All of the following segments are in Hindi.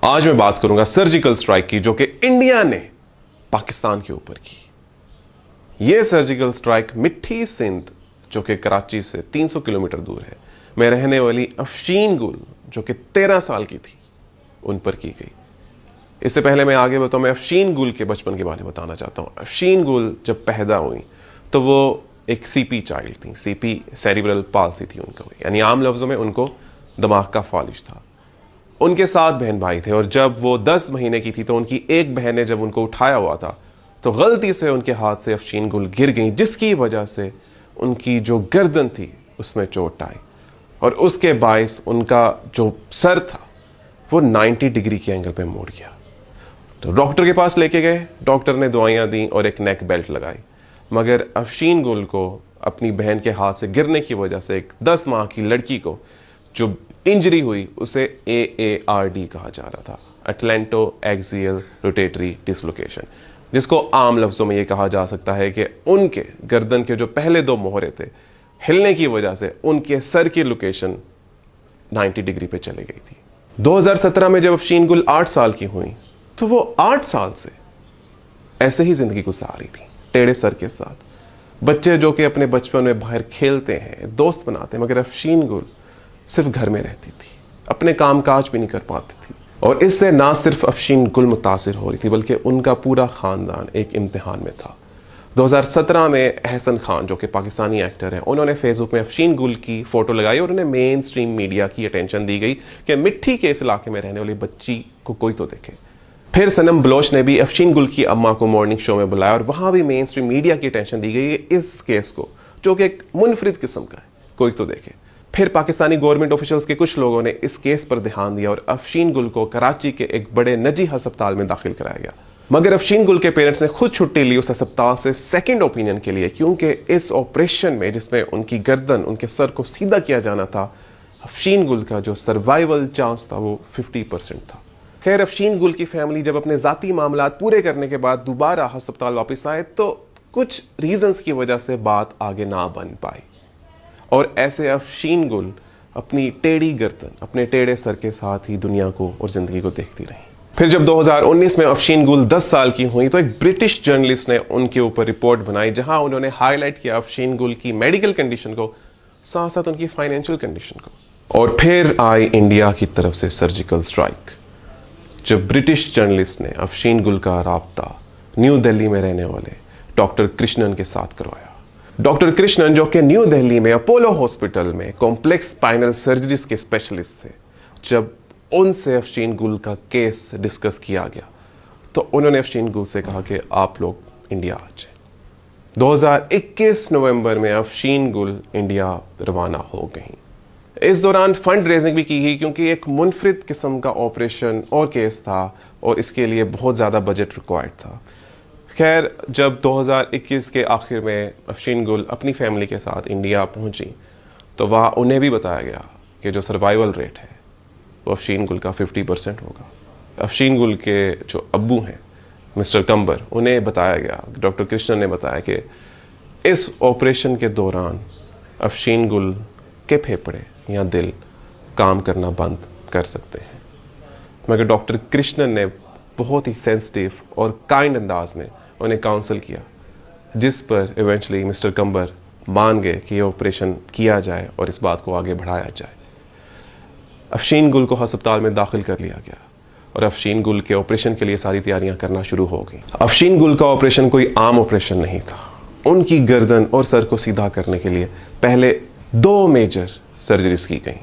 आज मैं बात करूंगा सर्जिकल स्ट्राइक की, जो कि इंडिया ने पाकिस्तान के ऊपर की। यह सर्जिकल स्ट्राइक मिठी सिंध, जो कि कराची से 300 किलोमीटर दूर है, में रहने वाली अफशीन गुल, जो कि 13 साल की थी, उन पर की गई। इससे पहले मैं आगे बताऊं, मैं अफशीन गुल के बचपन के बारे में बताना चाहता हूं। अफशीन गुल जब पैदा हुई तो वो एक सीपी चाइल्ड थी। सीपी सेरिब्रल पाल्सी थी उनका, यानी आम लफ्जों में उनको दिमाग का फालिज था। उनके 7 बहन भाई थे और जब वो 10 महीने की थी तो उनकी एक बहन ने जब उनको उठाया हुआ था तो गलती से उनके हाथ से अफशीन गुल गिर गई, जिसकी वजह से उनकी जो गर्दन थी उसमें चोट आई और उसके बायस उनका जो सर था वो 90 डिग्री के एंगल पे मुड़ गया। तो डॉक्टर के पास लेके गए, डॉक्टर ने दवाइयां दी और एक नेक बेल्ट लगाई, मगर अफशीन गुल को अपनी बहन के हाथ से गिरने की वजह से एक 10 माह की लड़की को जो इंजरी हुई उसे AARD कहा जा रहा था, अटलेंटो एक्सियल रोटेटरी डिसलोकेशन, जिसको आम लफ्जों में यह कहा जा सकता है कि उनके गर्दन के जो पहले 2 मोहरे थे हिलने की वजह से उनके सर की लोकेशन 90 डिग्री पे चली गई थी। 2017 में जब अफशीन गुल 8 साल की हुई तो वो 8 साल से ऐसे ही जिंदगी गुजार रही थी, टेढ़े सर के साथ। बच्चे जो कि अपने बचपन में बाहर खेलते हैं, दोस्त बनाते हैं, मगर अफशीन गुल सिर्फ घर में रहती थी, अपने कामकाज भी नहीं कर पाती थी। और इससे ना सिर्फ अफशीन गुल मुतासिर हो रही थी बल्कि उनका पूरा खानदान एक इम्तिहान में था। 2017 में एहसन खान, जो कि पाकिस्तानी एक्टर हैं, उन्होंने फेसबुक में अफशीन गुल की फोटो लगाई और उन्हें मेन स्ट्रीम मीडिया की अटेंशन दी गई कि मिट्टी के इस इलाके में रहने वाली बच्ची को कोई तो देखे। फिर सनम बलोच ने भी अफशीन गुल की अम्मा को मॉर्निंग शो में बुलाया और वहां भी मेन स्ट्रीम मीडिया की अटेंशन दी गई इस केस को, जो कि एक मुनफरिद किस्म का है, कोई तो देखे। फिर पाकिस्तानी गवर्नमेंट ऑफिशियल्स के कुछ लोगों ने इस केस पर ध्यान दिया और अफशीन गुल को कराची के एक बड़े निजी अस्पताल में दाखिल कराया गया। मगर अफशीन गुल के पेरेंट्स ने खुद छुट्टी ली उस अस्पताल से सेकंड ओपिनियन के लिए, क्योंकि इस ऑपरेशन में जिसमें उनकी गर्दन, उनके सर को सीधा किया जाना था, अफशीन गुल का जो सर्वाइवल चांस था वो 50% था। खैर, अफशीन गुल की फैमिली जब अपने जाती मामलात पूरे करने के बाद दोबारा अस्पताल वापस आए तो कुछ रीजंस की वजह से बात आगे ना बन पाई और ऐसे अफशीन गुल अपनी टेढ़ी गर्दन, अपने टेढ़े सर के साथ ही दुनिया को और जिंदगी को देखती रही। फिर जब 2019 में अफशीन गुल 10 साल की हुई तो एक ब्रिटिश जर्नलिस्ट ने उनके ऊपर रिपोर्ट बनाई, जहां उन्होंने हाईलाइट किया अफशीन गुल की मेडिकल कंडीशन को, साथ साथ उनकी फाइनेंशियल कंडीशन को। और फिर आई इंडिया की तरफ से सर्जिकल स्ट्राइक, जब ब्रिटिश जर्नलिस्ट ने अफशीन गुल का राब्ता न्यू दिल्ली में रहने वाले डॉक्टर कृष्णन के साथ करवाया। डॉक्टर कृष्णन, जो कि न्यू दिल्ली में अपोलो हॉस्पिटल में कॉम्प्लेक्स स्पाइनल सर्जरीज के स्पेशलिस्ट थे, जब उनसे अफशीन गुल का केस डिस्कस किया गया तो उन्होंने अफशीन गुल से कहा कि आप लोग इंडिया आ जाए। 2021 नवंबर में अफशीन गुल इंडिया रवाना हो गई। इस दौरान फंड रेजिंग भी की गई, क्योंकि एक मुनफरिद किस्म का ऑपरेशन और केस था और इसके लिए बहुत ज्यादा बजट रिक्वायर्ड था। खैर, जब 2021 के आखिर में अफशीन गुल अपनी फैमिली के साथ इंडिया पहुंची तो वहां उन्हें भी बताया गया कि जो सर्वाइवल रेट है वो अफशीन गुल का 50% होगा। अफशीन गुल के जो अब्बू हैं मिस्टर कंबर, उन्हें बताया गया, डॉक्टर कृष्णन ने बताया कि इस ऑपरेशन के दौरान अफशीन गुल के फेफड़े या दिल काम करना बंद कर सकते हैं। मगर डॉक्टर कृष्णन ने बहुत ही सेंसिटिव और काइंड अंदाज में उन्हें काउंसल किया, जिस पर इवेंचुअली मिस्टर कंबर मान गए कि यह ऑपरेशन किया जाए और इस बात को आगे बढ़ाया जाए। अफशीन गुल को अस्पताल में दाखिल कर लिया गया और अफशीन गुल के ऑपरेशन के लिए सारी तैयारियां करना शुरू हो गई। अफशीन गुल का ऑपरेशन कोई आम ऑपरेशन नहीं था। उनकी गर्दन और सर को सीधा करने के लिए पहले 2 मेजर सर्जरीज की गई,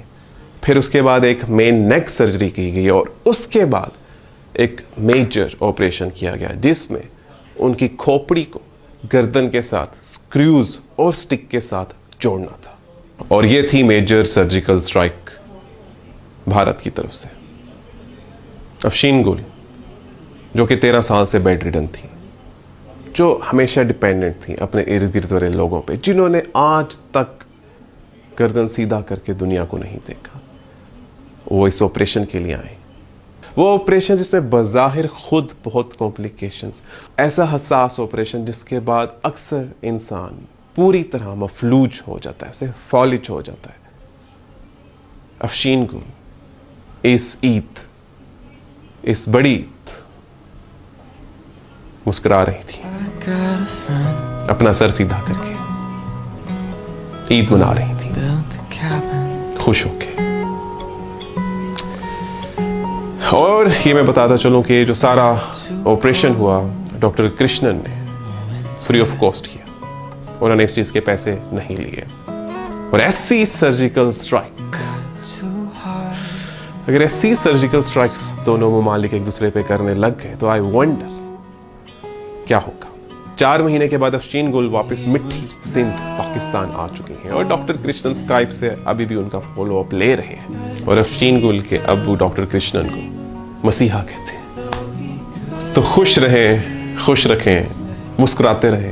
फिर उसके बाद एक मेन नेक सर्जरी की गई और उसके बाद एक मेजर ऑपरेशन किया गया, जिसमें उनकी खोपड़ी को गर्दन के साथ स्क्रूज और स्टिक के साथ जोड़ना था। और यह थी मेजर सर्जिकल स्ट्राइक भारत की तरफ से। अफशीन गुल, जो कि 13 साल से बेड रिडन थी, जो हमेशा डिपेंडेंट थी अपने इर्द गिर्द वाले लोगों पे, जिन्होंने आज तक गर्दन सीधा करके दुनिया को नहीं देखा, वो इस ऑपरेशन के लिए आए। वो ऑपरेशन जिसमें बज़ाहिर खुद बहुत कॉम्प्लिकेशंस, ऐसा हसास ऑपरेशन जिसके बाद अक्सर इंसान पूरी तरह मफलूज हो जाता है, उसे फॉलिज हो जाता है। अफशीन गुल इस ईद इस बड़ी मुस्कुरा रही थी, अपना सर सीधा करके ईद मना रही थी, खुश होके। और ये मैं बताता चलूं कि जो सारा ऑपरेशन हुआ डॉक्टर कृष्णन ने फ्री ऑफ कॉस्ट किया, उन्होंने इस चीज के पैसे नहीं लिए। और ऐसी सर्जिकल स्ट्राइक, अगर ऐसी सर्जिकल स्ट्राइक्स दोनों ममालिक एक दूसरे पे करने लग गए तो आई वंडर क्या होगा। 4 महीने के बाद अफशीन गुल वापस मिठी सिंध पाकिस्तान आ चुकी हैं और डॉक्टर कृष्णन स्काइप से अभी भी उनका फॉलो अप ले रहे हैं। और अफशीन गुल के अब्बू डॉक्टर कृष्णन को मसीहा कहते हैं। तो खुश रहें, खुश रखें, मुस्कुराते रहें।